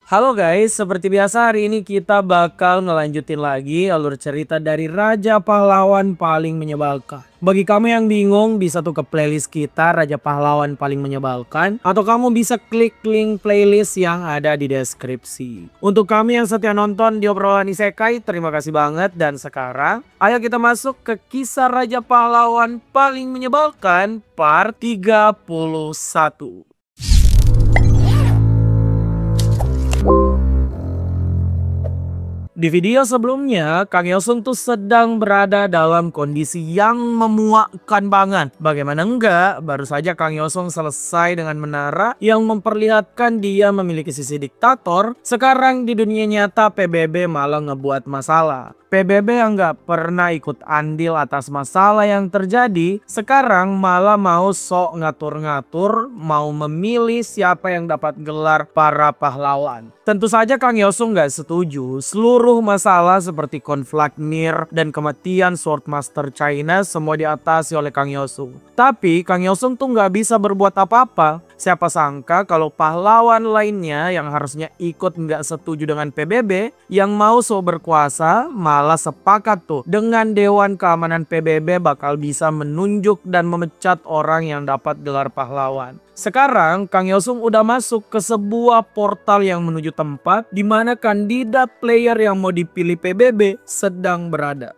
Halo guys, seperti biasa hari ini kita bakal ngelanjutin lagi alur cerita dari Raja Pahlawan Paling Menyebalkan. Bagi kamu yang bingung bisa tuh ke playlist kita Raja Pahlawan Paling Menyebalkan, atau kamu bisa klik link playlist yang ada di deskripsi. Untuk kami yang setia nonton di obrolan isekai, terima kasih banget. Dan sekarang ayo kita masuk ke kisah Raja Pahlawan Paling Menyebalkan part 31. Di video sebelumnya, Kang Yosung tuh sedang berada dalam kondisi yang memuakkan banget. Bagaimana enggak, baru saja Kang Yosung selesai dengan menara yang memperlihatkan dia memiliki sisi diktator. Sekarang di dunia nyata PBB malah ngebuat masalah. PBB yang gak pernah ikut andil atas masalah yang terjadi, sekarang malah mau sok ngatur-ngatur, mau memilih siapa yang dapat gelar para pahlawan. Tentu saja Kang Yosung gak setuju. Seluruh masalah seperti konflik Mir dan kematian Swordmaster China semua diatasi oleh Kang Yosung. Tapi Kang Yosung tuh gak bisa berbuat apa-apa. Siapa sangka kalau pahlawan lainnya yang harusnya ikut nggak setuju dengan PBB yang mau so berkuasa malah sepakat tuh dengan Dewan Keamanan PBB bakal bisa menunjuk dan memecat orang yang dapat gelar pahlawan. Sekarang Kang Yosung udah masuk ke sebuah portal yang menuju tempat di mana kandidat player yang mau dipilih PBB sedang berada.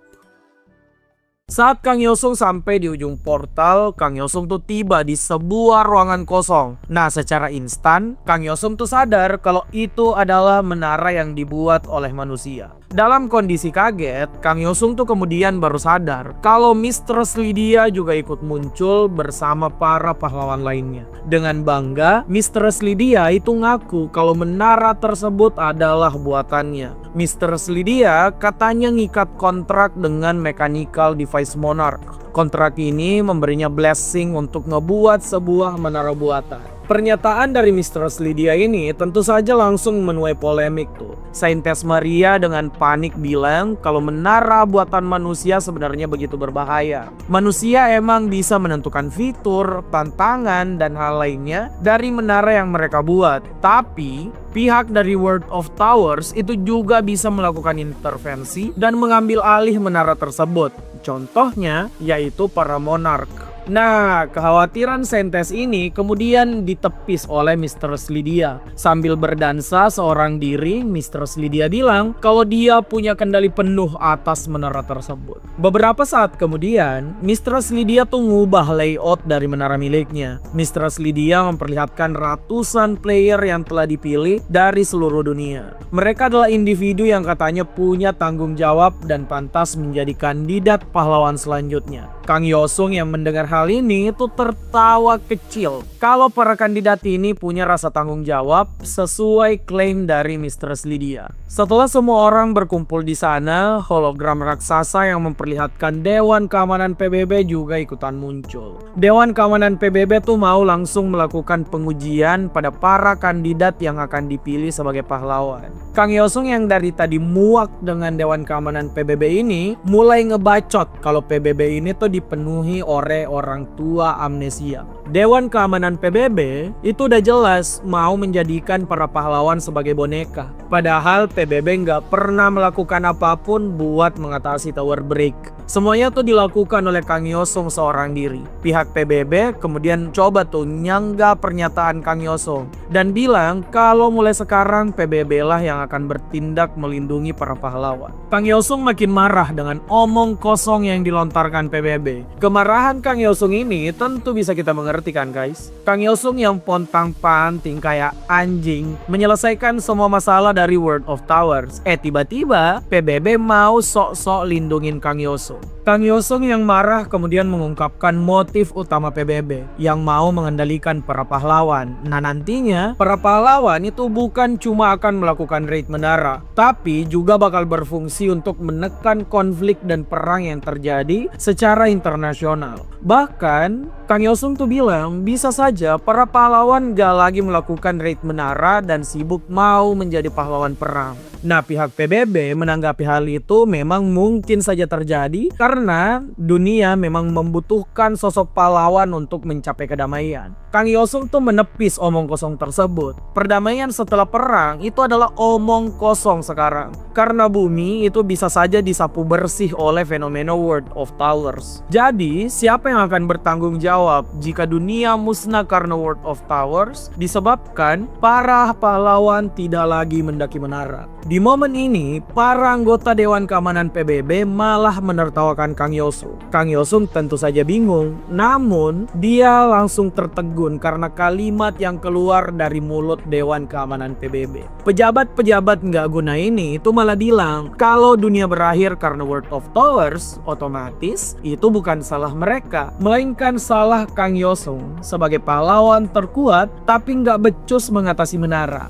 Saat Kang Yosung sampai di ujung portal, Kang Yosung tuh tiba di sebuah ruangan kosong. Nah, secara instan, Kang Yosung tuh sadar kalau itu adalah menara yang dibuat oleh manusia. Dalam kondisi kaget, Kang Yosung tuh kemudian baru sadar kalau Mistress Lydia juga ikut muncul bersama para pahlawan lainnya. Dengan bangga, Mistress Lydia itu ngaku kalau menara tersebut adalah buatannya. Mistress Lydia katanya ngikat kontrak dengan Mechanical Device Monarch. Kontrak ini memberinya blessing untuk ngebuat sebuah menara buatan. Pernyataan dari Mistress Lydia ini tentu saja langsung menuai polemik tuh. Saintes Maria dengan panik bilang kalau menara buatan manusia sebenarnya begitu berbahaya. Manusia emang bisa menentukan fitur, tantangan, dan hal lainnya dari menara yang mereka buat. Tapi pihak dari World of Towers itu juga bisa melakukan intervensi dan mengambil alih menara tersebut. Contohnya yaitu para monark. Nah, kekhawatiran Saintes ini kemudian ditepis oleh Mistress Lydia. Sambil berdansa seorang diri, Mistress Lydia bilang kalau dia punya kendali penuh atas menara tersebut. Beberapa saat kemudian, Mistress Lydia tuh ngubah layout dari menara miliknya. Mistress Lydia memperlihatkan ratusan player yang telah dipilih dari seluruh dunia. Mereka adalah individu yang katanya punya tanggung jawab dan pantas menjadi kandidat pahlawan selanjutnya. Kang Yosung yang mendengar hal ini itu tertawa kecil kalau para kandidat ini punya rasa tanggung jawab sesuai klaim dari Mistress Lydia. Setelah semua orang berkumpul di sana, hologram raksasa yang memperlihatkan Dewan Keamanan PBB juga ikutan muncul. Dewan Keamanan PBB tuh mau langsung melakukan pengujian pada para kandidat yang akan dipilih sebagai pahlawan. Kang Yosung yang dari tadi muak dengan Dewan Keamanan PBB ini mulai ngebacot kalau PBB ini tuh dipenuhi oleh orang tua amnesia. Dewan Keamanan PBB itu udah jelas mau menjadikan para pahlawan sebagai boneka. Padahal PBB nggak pernah melakukan apapun buat mengatasi Tower Break. Semuanya tuh dilakukan oleh Kang Yosung seorang diri. Pihak PBB kemudian coba tuh nyanggah pernyataan Kang Yosung dan bilang kalau mulai sekarang PBB lah yang akan bertindak melindungi para pahlawan. Kang Yosung makin marah dengan omong kosong yang dilontarkan PBB. Kemarahan Kang Yosung ini tentu bisa kita mengerti kan guys. Kang Yosung yang pontang-panting kayak anjing menyelesaikan semua masalah dari World of Towers. Tiba-tiba PBB mau sok-sok lindungin Kang Yosung. Kang Yosung yang marah kemudian mengungkapkan motif utama PBB yang mau mengendalikan para pahlawan. Nah, nantinya para pahlawan itu bukan cuma akan melakukan raid menara, tapi juga bakal berfungsi untuk menekan konflik dan perang yang terjadi secara internasional. Bahkan Kang Yosung tuh bilang bisa saja para pahlawan gak lagi melakukan raid menara dan sibuk mau menjadi pahlawan perang. Nah, pihak PBB menanggapi hal itu memang mungkin saja terjadi terjadi karena dunia memang membutuhkan sosok pahlawan untuk mencapai kedamaian. Kang Yosung tuh menepis omong kosong tersebut. Perdamaian setelah perang itu adalah omong kosong sekarang. Karena bumi itu bisa saja disapu bersih oleh fenomena World of Towers. Jadi, siapa yang akan bertanggung jawab jika dunia musnah karena World of Towers disebabkan para pahlawan tidak lagi mendaki menara? Di momen ini, para anggota Dewan Keamanan PBB malah menertawakan Kang Yosung. Kang Yosung tentu saja bingung, namun dia langsung tertegun karena kalimat yang keluar dari mulut Dewan Keamanan PBB. Pejabat-pejabat nggak guna ini itu malah bilang kalau dunia berakhir karena World of Towers, otomatis itu bukan salah mereka, melainkan salah Kang Yosung sebagai pahlawan terkuat tapi nggak becus mengatasi menara.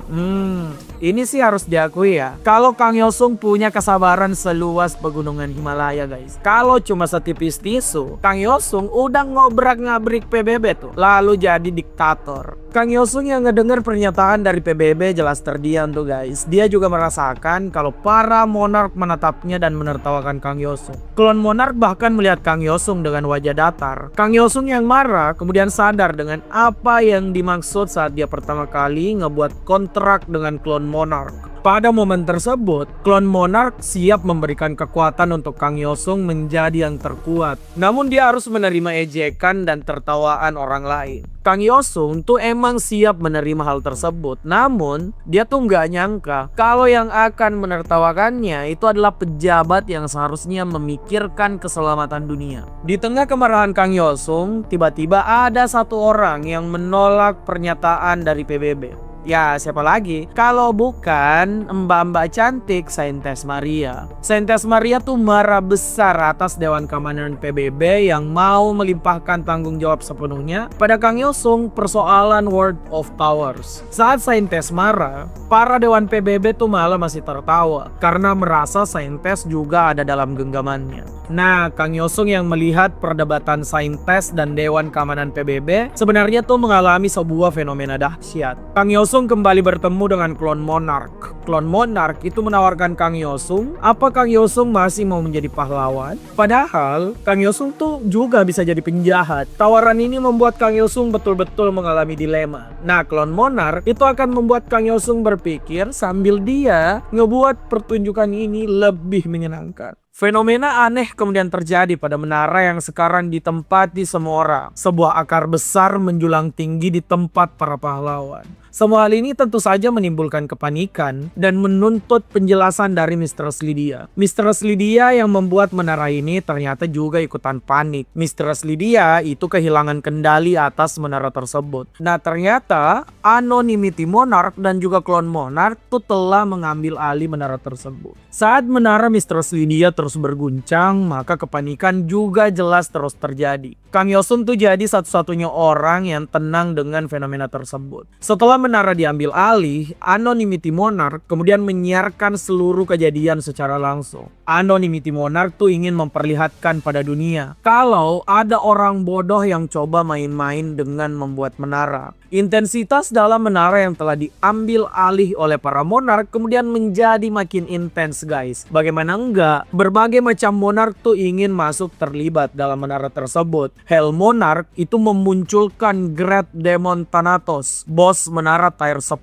Ini sih harus diakui ya, kalau Kang Yosung punya kesabaran seluas pegunungan Himalaya guys. Kalau cuma setipis tisu, Kang Yosung udah ngobrak-ngabrik PBB tuh, lalu jadi diktator. Kang Yosung yang ngedenger pernyataan dari PBB jelas terdiam tuh guys. Dia juga merasakan kalau para monark menatapnya dan menertawakan Kang Yosung. Klon monark bahkan melihat Kang Yosung dengan wajah datar. Kang Yosung yang marah kemudian sadar dengan apa yang dimaksud saat dia pertama kali ngebuat kontrak dengan klon monark. Pada momen tersebut, klon monark siap memberikan kekuatan untuk Kang Yosung menjadi yang terkuat. Namun dia harus menerima ejekan dan tertawaan orang lain. Kang Yosung tuh emang siap menerima hal tersebut. Namun, dia tuh nggak nyangka kalau yang akan menertawakannya itu adalah pejabat yang seharusnya memikirkan keselamatan dunia. Di tengah kemarahan Kang Yosung, tiba-tiba ada satu orang yang menolak pernyataan dari PBB. Ya, siapa lagi? Kalau bukan mbak-mbak cantik Saintes Maria. Saintes Maria tuh marah besar atas Dewan Keamanan PBB yang mau melimpahkan tanggung jawab sepenuhnya pada Kang Yosung persoalan World of Towers. Saat Saintes marah, para Dewan PBB tuh malah masih tertawa karena merasa Saintes juga ada dalam genggamannya. Nah, Kang Yosung yang melihat perdebatan Saintes dan Dewan Keamanan PBB sebenarnya tuh mengalami sebuah fenomena dahsyat. Kang Yosung kembali bertemu dengan klon monark. Klon monark itu menawarkan Kang Yosung, apa Kang Yosung masih mau menjadi pahlawan? Padahal Kang Yosung tuh juga bisa jadi penjahat. Tawaran ini membuat Kang Yosung betul-betul mengalami dilema. Nah, klon monark itu akan membuat Kang Yosung berpikir sambil dia ngebuat pertunjukan ini lebih menyenangkan. Fenomena aneh kemudian terjadi pada menara yang sekarang ditempati semua orang. Sebuah akar besar menjulang tinggi di tempat para pahlawan. Semua hal ini tentu saja menimbulkan kepanikan dan menuntut penjelasan dari Mistress Lydia. Mistress Lydia yang membuat menara ini ternyata juga ikutan panik. Mistress Lydia itu kehilangan kendali atas menara tersebut. Nah, ternyata Anonymity Monarch dan juga klon Monarch itu telah mengambil alih menara tersebut. Saat menara Mistress Lydia terus berguncang, maka kepanikan juga jelas terus terjadi. Kang Yosung tuh jadi satu-satunya orang yang tenang dengan fenomena tersebut. Setelah menara diambil alih, Anonymity Monarch kemudian menyiarkan seluruh kejadian secara langsung. Anonymity Monarch tuh ingin memperlihatkan pada dunia kalau ada orang bodoh yang coba main-main dengan membuat menara. Intensitas dalam menara yang telah diambil alih oleh para monark kemudian menjadi makin intens guys. Bagaimana enggak, berbagai macam monark tuh ingin masuk terlibat dalam menara tersebut. Hell Monarch itu memunculkan Great Demon Thanatos, bos menara tier 10.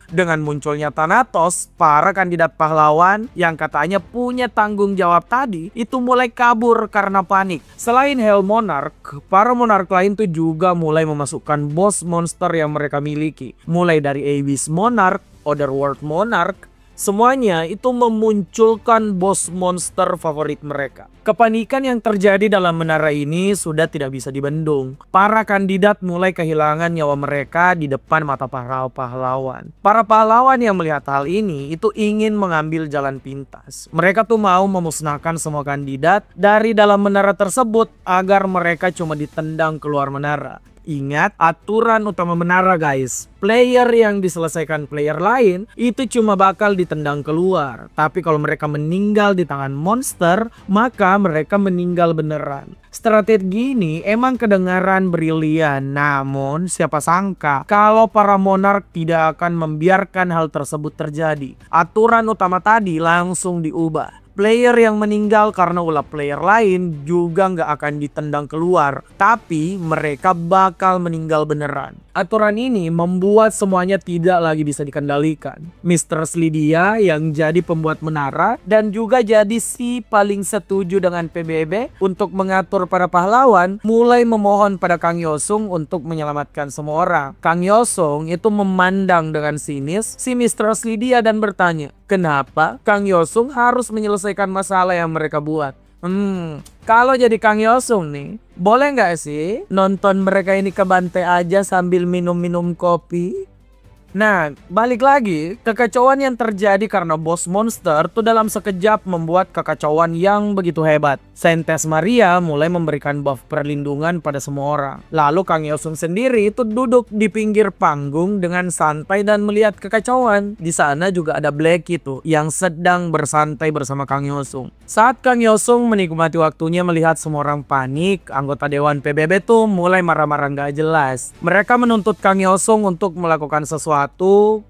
Dengan munculnya Thanatos, para kandidat pahlawan yang katanya punya tanggung jawab tadi itu mulai kabur karena panik. Selain Hell Monarch, para monark lain tuh juga mulai memasukkan bos monster yang mereka miliki. Mulai dari Abyss Monarch, Otherworld Monarch, semuanya itu memunculkan bos monster favorit mereka. Kepanikan yang terjadi dalam menara ini sudah tidak bisa dibendung. Para kandidat mulai kehilangan nyawa mereka di depan mata para pahlawan. Para pahlawan yang melihat hal ini itu ingin mengambil jalan pintas. Mereka tuh mau memusnahkan semua kandidat dari dalam menara tersebut agar mereka cuma ditendang keluar menara. Ingat aturan utama menara guys, Player yang diselesaikan player lain itu cuma bakal ditendang keluar. Tapi kalau mereka meninggal di tangan monster, maka mereka meninggal beneran. Strategi ini emang kedengaran brilian, namun siapa sangka kalau para monark tidak akan membiarkan hal tersebut terjadi. Aturan utama tadi langsung diubah. Player yang meninggal karena ulah player lain juga nggak akan ditendang keluar, tapi mereka bakal meninggal beneran. Aturan ini membuat semuanya tidak lagi bisa dikendalikan. Mr. Slidia yang jadi pembuat menara dan juga jadi si paling setuju dengan PBB untuk mengatur para pahlawan mulai memohon pada Kang Yosung untuk menyelamatkan semua orang. Kang Yosung itu memandang dengan sinis si Mr. Slidia dan bertanya, kenapa Kang Yosung harus menyelesaikan masalah yang mereka buat? Kalau jadi Kang Yosung nih, boleh nggak sih nonton mereka ini ke bantai aja sambil minum-minum kopi? Nah, balik lagi, kekacauan yang terjadi karena bos monster tuh dalam sekejap membuat kekacauan yang begitu hebat. Saintes Maria mulai memberikan buff perlindungan pada semua orang. Lalu Kang Yosung sendiri itu duduk di pinggir panggung dengan santai dan melihat kekacauan. Di sana juga ada Blacky tuh yang sedang bersantai bersama Kang Yosung. Saat Kang Yosung menikmati waktunya melihat semua orang panik, anggota Dewan PBB tuh mulai marah-marah gak jelas. Mereka menuntut Kang Yosung untuk melakukan sesuatu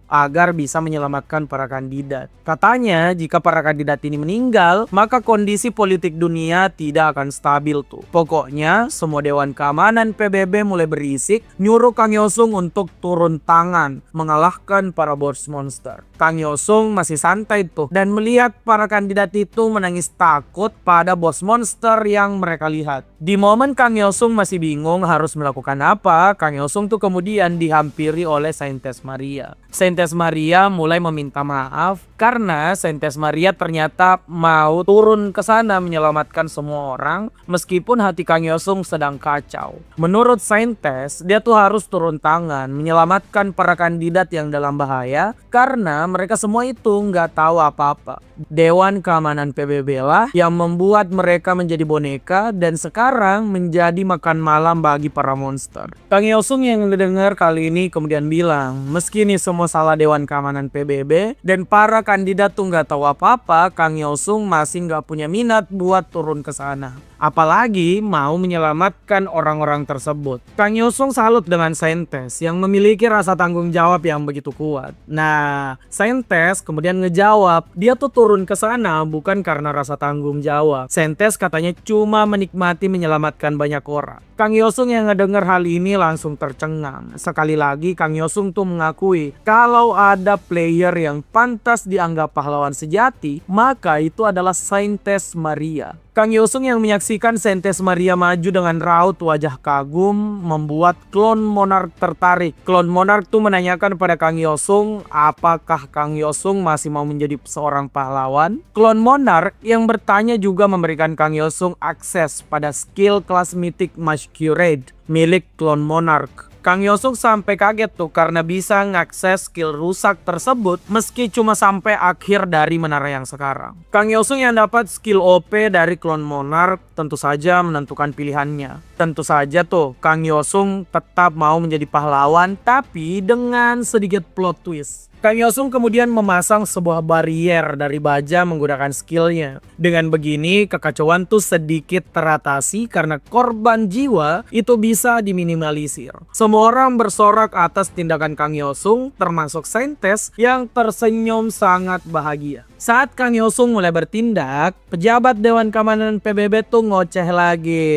agar bisa menyelamatkan para kandidat. Katanya jika para kandidat ini meninggal, maka kondisi politik dunia tidak akan stabil tuh. Pokoknya semua Dewan Keamanan PBB mulai berisik nyuruh Kang Yosung untuk turun tangan mengalahkan para bos monster. Kang Yosung masih santai tuh dan melihat para kandidat itu menangis takut pada bos monster yang mereka lihat. Di momen Kang Yosung masih bingung harus melakukan apa, Kang Yosung tuh kemudian dihampiri oleh Saintes Maria. Saintes Maria mulai meminta maaf karena Saintes Maria ternyata mau turun ke sana menyelamatkan semua orang meskipun hati Kang Yosung sedang kacau. Menurut Saintes, dia tuh harus turun tangan menyelamatkan para kandidat yang dalam bahaya karena mereka semua itu nggak tahu apa-apa. Dewan Keamanan PBB lah yang membuat mereka menjadi boneka dan sekarang menjadi makan malam bagi para monster. Kang Yosung yang mendengar kali ini kemudian bilang, meski ini semua salah Dewan Keamanan PBB dan para kandidat tuh nggak tahu apa-apa, Kang Yosung masih nggak punya minat buat turun ke sana. Apalagi mau menyelamatkan orang-orang tersebut. Kang Yosung salut dengan Saintes yang memiliki rasa tanggung jawab yang begitu kuat. Nah, Saintes kemudian ngejawab, dia tuh turun ke sana bukan karena rasa tanggung jawab. Saintes katanya cuma menikmati menyelamatkan banyak orang. Kang Yosung yang ngedenger hal ini langsung tercengang. Sekali lagi Kang Yosung tuh mengakui kalau ada player yang pantas dianggap pahlawan sejati, maka itu adalah Saintes Maria. Kang Yosung yang menyaksikan Saintes Maria maju dengan raut wajah kagum membuat klon monark tertarik. Klon monark tuh menanyakan pada Kang Yosung apakah Kang Yosung masih mau menjadi seorang pahlawan. Klon monark yang bertanya juga memberikan Kang Yosung akses pada skill kelas mythic Masquerade milik klon monark. Kang Yosung sampai kaget tuh karena bisa ngakses skill rusak tersebut meski cuma sampai akhir dari menara yang sekarang. Kang Yosung yang dapat skill OP dari klon monark tentu saja menentukan pilihannya. Tentu saja tuh Kang Yosung tetap mau menjadi pahlawan tapi dengan sedikit plot twist. Kang Yosung kemudian memasang sebuah barrier dari baja menggunakan skillnya. Dengan begini kekacauan tuh sedikit teratasi karena korban jiwa itu bisa diminimalisir. Semua orang bersorak atas tindakan Kang Yosung termasuk Saintes yang tersenyum sangat bahagia. Saat Kang Yosung mulai bertindak, pejabat Dewan Keamanan PBB tuh ngoceh lagi.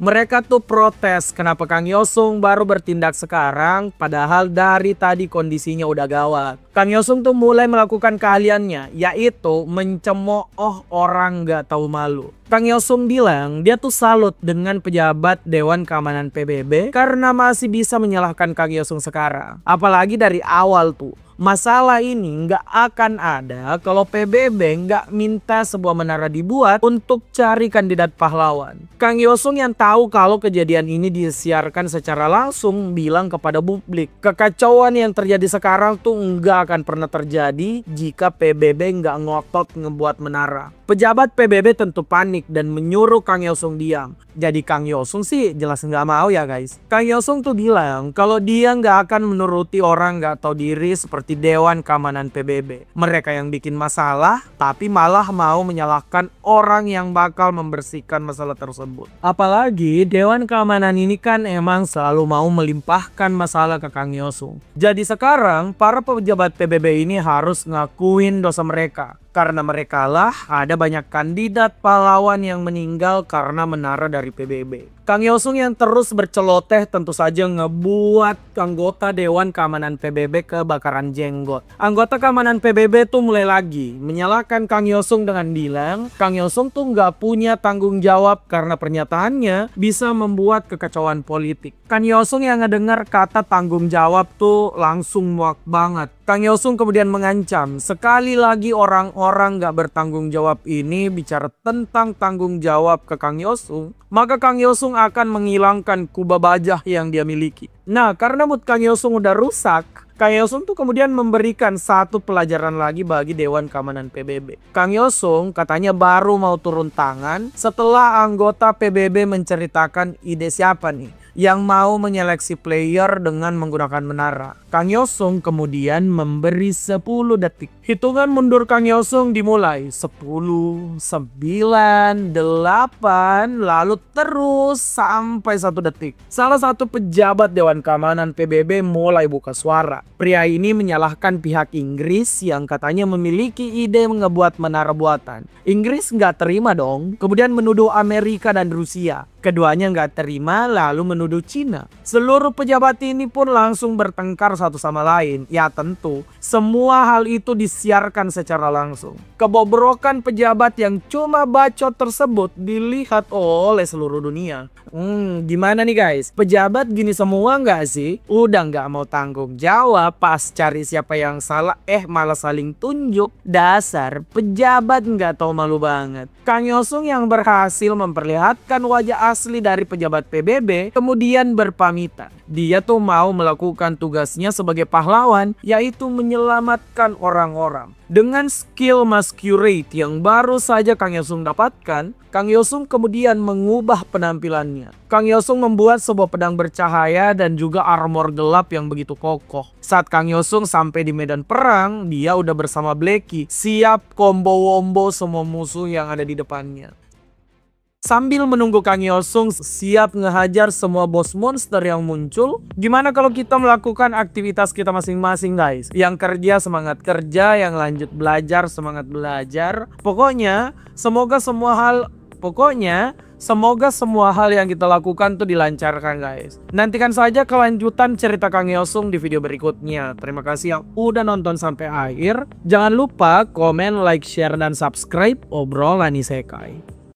Mereka tuh protes kenapa Kang Yosung baru bertindak sekarang padahal dari tadi kondisinya udah gawat. Kang Yosung tuh mulai melakukan keahliannya yaitu mencemooh orang gak tahu malu. Kang Yosung bilang dia tuh salut dengan pejabat Dewan Keamanan PBB karena masih bisa menyalahkan Kang Yosung sekarang. Apalagi dari awal tuh. Masalah ini nggak akan ada kalau PBB nggak minta sebuah menara dibuat untuk cari kandidat pahlawan. Kang Yosung yang tahu kalau kejadian ini disiarkan secara langsung bilang kepada publik, kekacauan yang terjadi sekarang tuh nggak akan pernah terjadi jika PBB nggak ngotot ngebuat menara. Pejabat PBB tentu panik dan menyuruh Kang Yosung diam. Jadi Kang Yosung sih jelas nggak mau ya guys. Kang Yosung tuh bilang kalau dia nggak akan menuruti orang nggak tahu diri seperti Dewan Keamanan PBB. Mereka yang bikin masalah tapi malah mau menyalahkan orang yang bakal membersihkan masalah tersebut. Apalagi Dewan Keamanan ini kan emang selalu mau melimpahkan masalah ke Kang Yosung. Jadi sekarang para pejabat PBB ini harus ngakuin dosa mereka. Karena mereka lah ada banyak kandidat pahlawan yang meninggal karena menara dari PBB. Kang Yosung yang terus berceloteh tentu saja ngebuat anggota Dewan Keamanan PBB kebakaran jenggot. Anggota keamanan PBB tuh mulai lagi menyalahkan Kang Yosung dengan bilang Kang Yosung tuh nggak punya tanggung jawab karena pernyataannya bisa membuat kekacauan politik. Kang Yosung yang ngedengar kata tanggung jawab tuh langsung muak banget. Kang Yosung kemudian mengancam sekali lagi orang-orang gak bertanggung jawab ini bicara tentang tanggung jawab ke Kang Yosung, maka Kang Yosung akan menghilangkan kubah bajah yang dia miliki. Nah, karena mood Kang Yosung udah rusak, Kang Yosung tuh kemudian memberikan satu pelajaran lagi bagi Dewan Keamanan PBB. Kang Yosung katanya baru mau turun tangan setelah anggota PBB menceritakan ide siapa nih yang mau menyeleksi player dengan menggunakan menara. Kang Yosung kemudian memberi 10 detik. Hitungan mundur Kang Yosung dimulai 10, 9, 8, lalu terus sampai 1 detik. Salah satu pejabat Dewan Keamanan PBB mulai buka suara. Pria ini menyalahkan pihak Inggris yang katanya memiliki ide ngebuat menara buatan. Inggris nggak terima dong, kemudian menuduh Amerika dan Rusia. Keduanya nggak terima lalu menuduh Cina. Seluruh pejabat ini pun langsung bertengkar satu sama lain. Ya tentu, semua hal itu disiarkan secara langsung. Kebobrokan pejabat yang cuma bacot tersebut dilihat oleh seluruh dunia. Gimana nih guys? Pejabat gini semua nggak sih? Udah nggak mau tanggung jawab pas cari siapa yang salah malah saling tunjuk. Dasar pejabat nggak tahu malu banget. Kang Yosung yang berhasil memperlihatkan wajah asli dari pejabat PBB kemudian berpamitan. Dia tuh mau melakukan tugasnya sebagai pahlawan, yaitu menyelamatkan orang-orang. Dengan skill masquerade yang baru saja Kang Yosung dapatkan, Kang Yosung kemudian mengubah penampilannya. Kang Yosung membuat sebuah pedang bercahaya dan juga armor gelap yang begitu kokoh. Saat Kang Yosung sampai di medan perang, dia udah bersama Blacky, siap combo-wombo semua musuh yang ada di depannya. Sambil menunggu Kang Yosung siap ngehajar semua bos monster yang muncul, gimana kalau kita melakukan aktivitas kita masing-masing guys? Yang kerja semangat kerja, yang lanjut belajar semangat belajar. Pokoknya semoga semua hal yang kita lakukan tuh dilancarkan guys. Nantikan saja kelanjutan cerita Kang Yosung di video berikutnya. Terima kasih yang udah nonton sampai akhir. Jangan lupa komen, like, share, dan subscribe obrolan isekai.